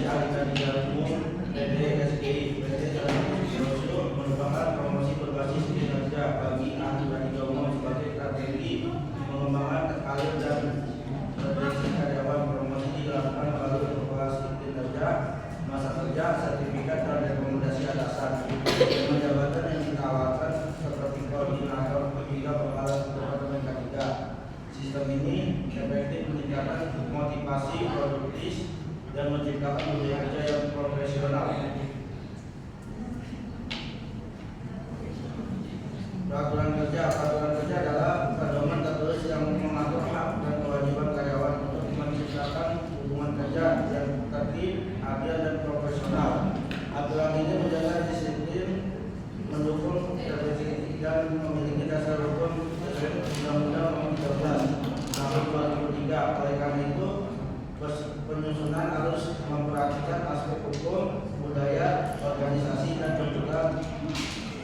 Alika Didalamum, PT SGI, PT Salam merupakan promosi berbasis kinerja bagi ahli wadah umum sebagai strategi mengembangkan karir dan seleksi karyawan. Promosi dilakukan melalui evaluasi kinerja, masa kerja, sertifikat dan rekomendasi atasan. Jabatan yang ditawarkan seperti koordinator ketiga kepala departemen ketiga. Sistem ini efektif meningkatkan motivasi produktif dan menciptakan budaya kerja yang profesional. Peraturan kerja adalah pedoman tertulis yang mengatur hak dan kewajiban karyawan untuk menciptakan hubungan kerja yang tertib, adil dan profesional. Aturan ini menjaga disiplin, mendukung efektivitas dan memiliki dasar hukum sesuai Undang-Undang Nomor 13 Tahun 2003. Oleh karena itu, penyusunan harus memperhatikan aspek hukum, budaya, organisasi dan tuntutan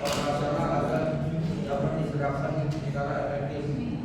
operasional agar dapat diterapkan secara efektif.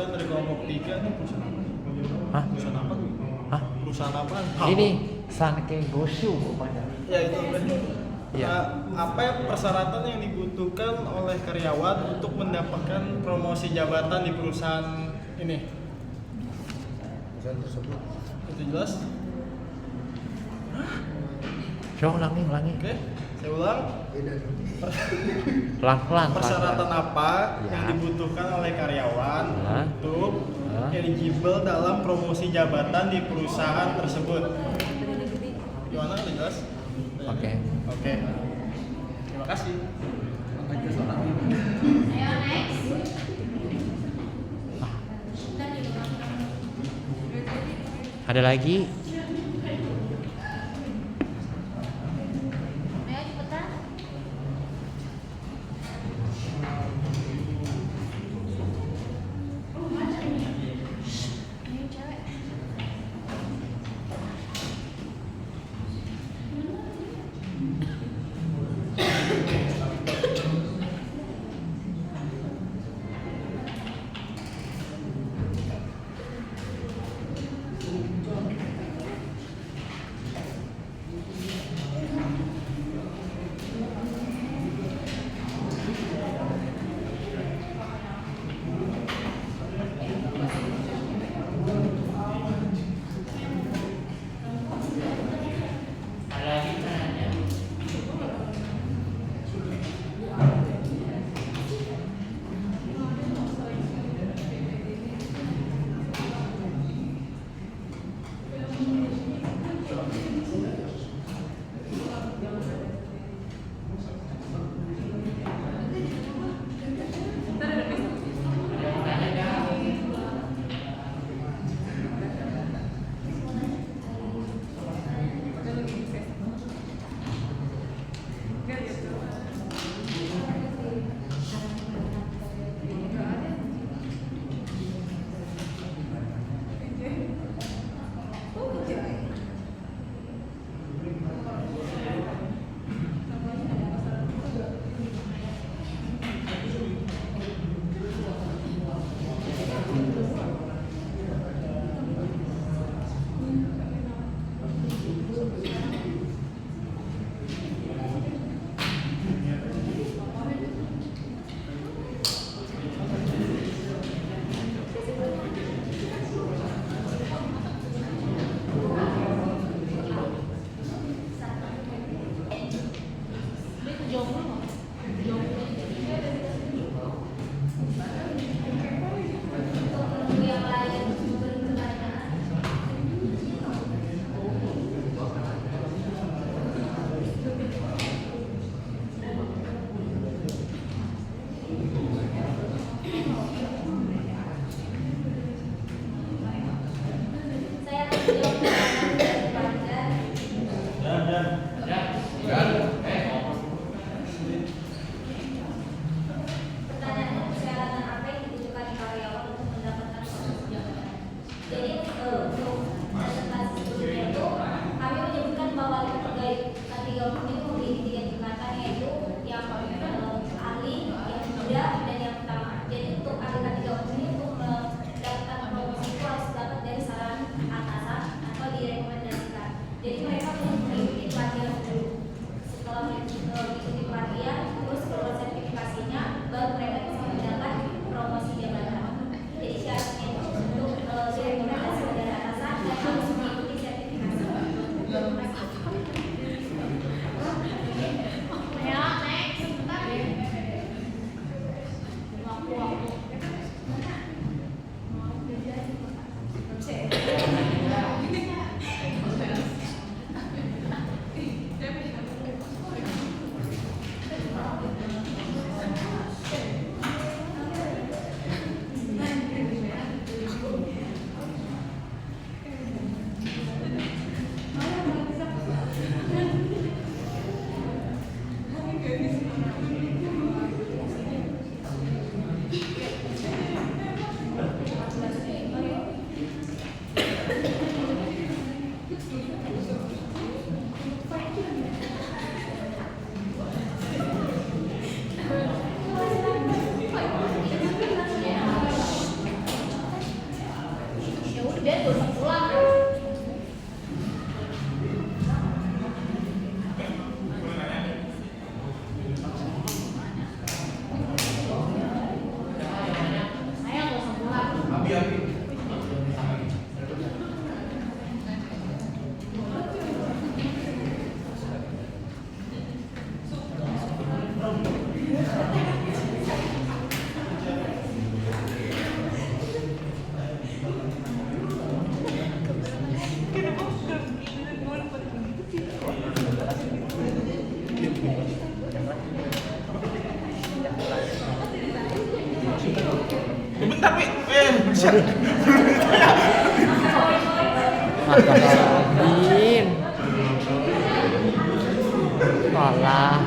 kerjaan dari kelompok 3 ini perusahaan apa? Hah? Perusahaan apa? Hah? Perusahan apa? Ini Sanke Goshu rupanya. Ya itu kan. Iya. Apa ya persyaratan yang dibutuhkan oleh karyawan untuk mendapatkan promosi jabatan di perusahaan ini? Perusahaan tersebut. Itu jelas? Coba ulangi. Oke, saya ulang. Pelan-pelan. Persyaratan apa Ya. yang dibutuhkan oleh karyawan Ya. untuk Ya. eligible dalam promosi jabatan di perusahaan tersebut? Gimana? Udah jelas? Oke. Oke. Terima kasih. Ada lagi? Ayo cepetan. Ayo cewek. dia gak usah pulang. Ayah gak usah pulang. Bentar, Wi. Buset. Astagfirullahaladzim. Alah.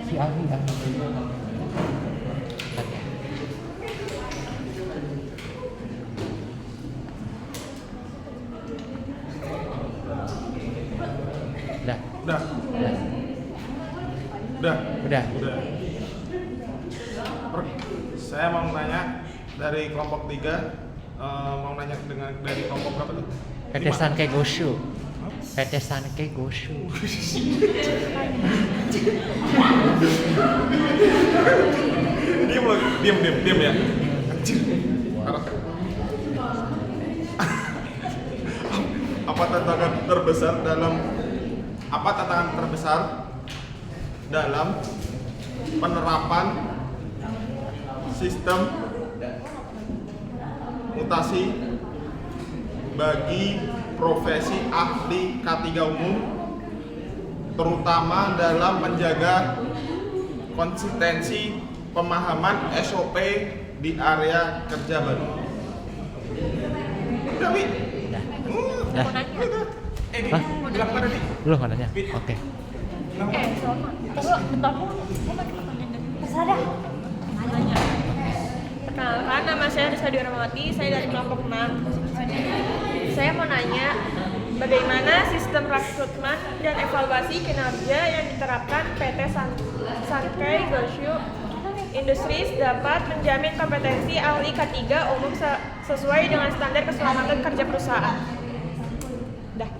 Si Ali ya. Udah. Udah. Udah. Udah. Udah. Udah. Saya mau nanya dari kelompok 3, mau nanya dari kelompok berapa tuh? PT Sankei Goshu. PT Sankei Goshu. Diam ya. Anjir. Parah. Apa tantangan terbesar dalam penerapan sistem mutasi bagi profesi ahli K3 umum, terutama dalam menjaga konsistensi pemahaman SOP di area kerja baru? Udah, Wi. Udah. Hah? Bilang apa tadi? Belum mau nanya? Oke. Salma. Bentar, gue mau pertanyaan dari terserah dah. Nanya. Perkenalkan, nama saya Rizka Diramawati, saya dari kelompok 6. Saya mau nanya, bagaimana sistem rekrutmen dan evaluasi kinerja yang diterapkan PT Sankei Goshu Industries dapat menjamin kompetensi ahli K3 umum sesuai dengan standar keselamatan kerja perusahaan? Dah.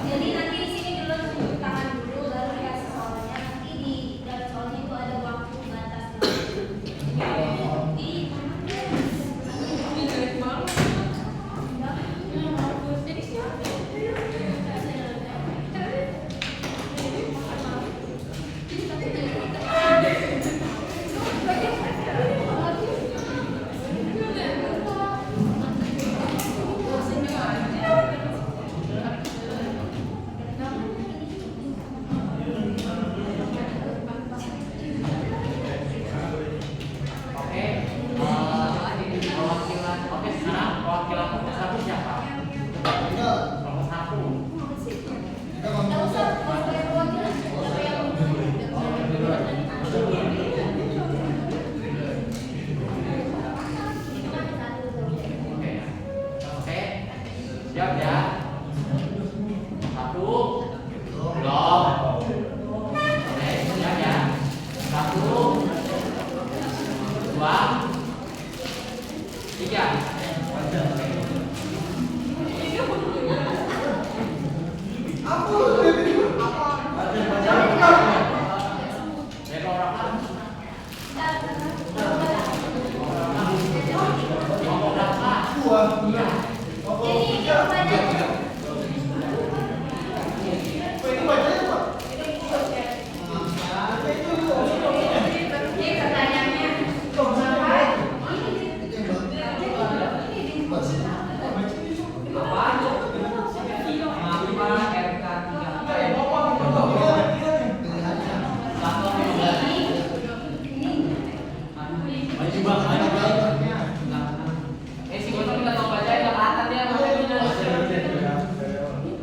Jadi nanti di sini dulu tunjuk tangan dulu, baru dikasih soalnya. Nanti di dalam soalnya itu ada waktu batas. Siap ya. Satu, belum. Oke, siap ya. Satu, dua, tiga.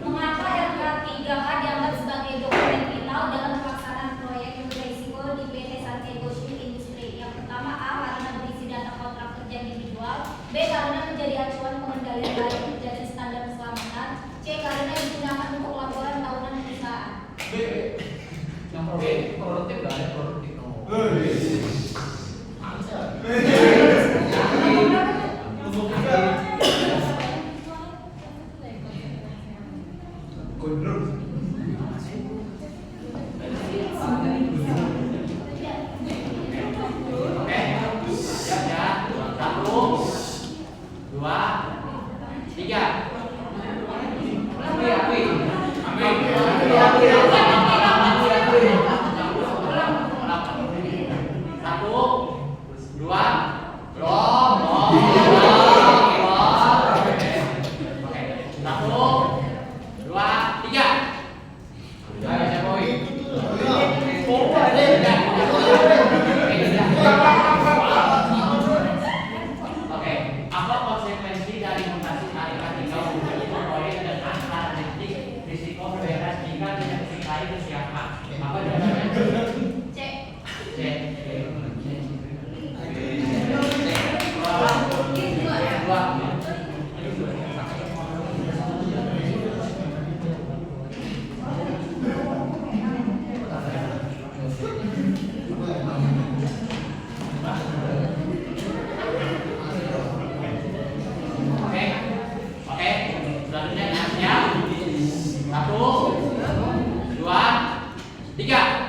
Mengapa RK3K dianggap sebagai dokumen vital dalam pelaksanaan proyek yang berisiko di PT Santiago Shoe Industry? Yang pertama, A. Karena berisi data kontrak kerja individual. B. Karena menjadi acuan pengendalian tarif dan standar keselamatan. C. Karena digunakan untuk laporan tahunan perusahaan. Yang produktif gak ada produktif. Oke, siap ya. Satu, dua, tiga. Satu, dua, belum. Oke, satu, dua, tiga. Ayo, siapa woi? Oke, apa konsekuensi dari mutasi RK3K menjadi proyek dengan karakteristik risiko berbeda jika tidak disertai kesiapan? Apa jawabannya? C. C. Oke, selanjutnya ya. Satu, dua, tiga.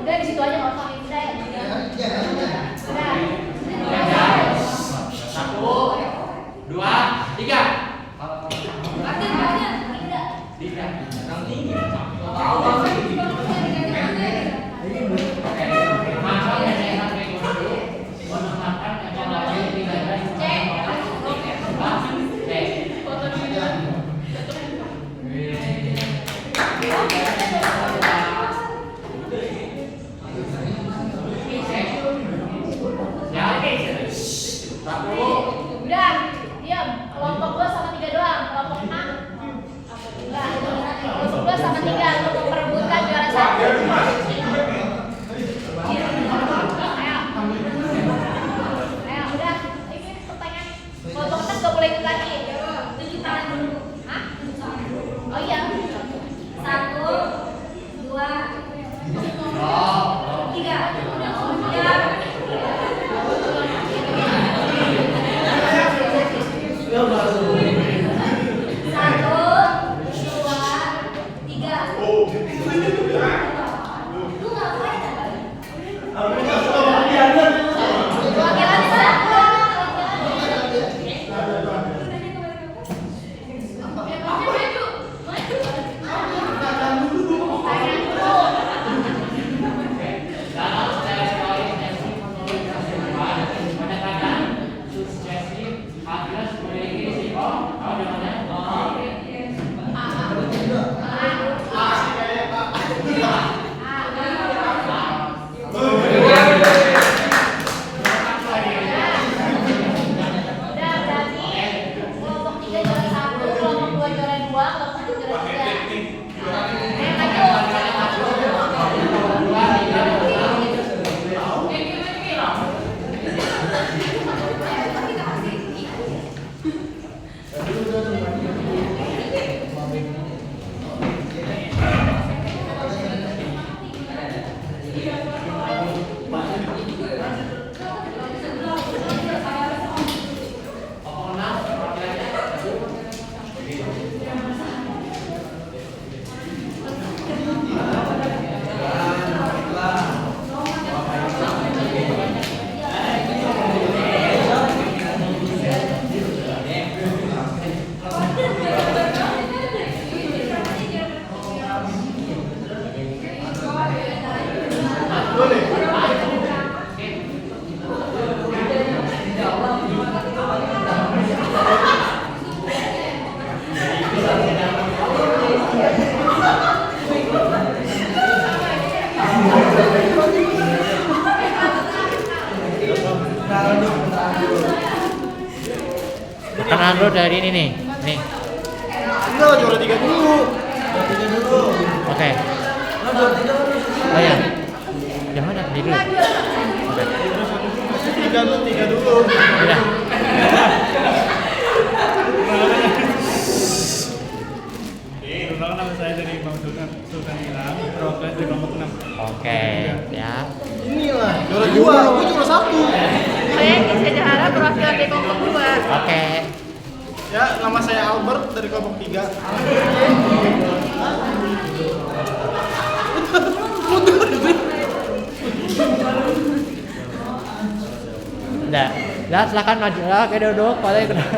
Udah di situ aja nggak usah ini saya. Satu, dua, tiga. Tiga. Udah, diam. Kelompok 2 sama 3 doang. Kelompok 6. Enggak, itu nanti. Kelompok 2 sama 3 untuk memperebutkan juara 1. Ayo, udah. Ini pertanyaan. Kelompok 6 gak boleh ikut lagi. Tunjuk tangan dulu. Hah? Oh iya. 1, 2, 3. Ya. Kenalan dulu dari ini nih. Nih. Enggak, juara 3 dulu. Oke. Oh ya. Jangan ada dulu. Oke. Tiga dulu. Udah. Perkenalkan nama saya dari Bang Sultan Gilang, perwakilan dari kelompok 6. Oke, ya. Inilah juara 2, gue juara 1. Saya Kisah Jahara, perwakilan dari kelompok 2. Oke. Ya, nama saya Albert dari kelompok 3. Udah. Silakan maju lah, kayak duduk, boleh. Udah.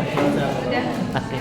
Oke.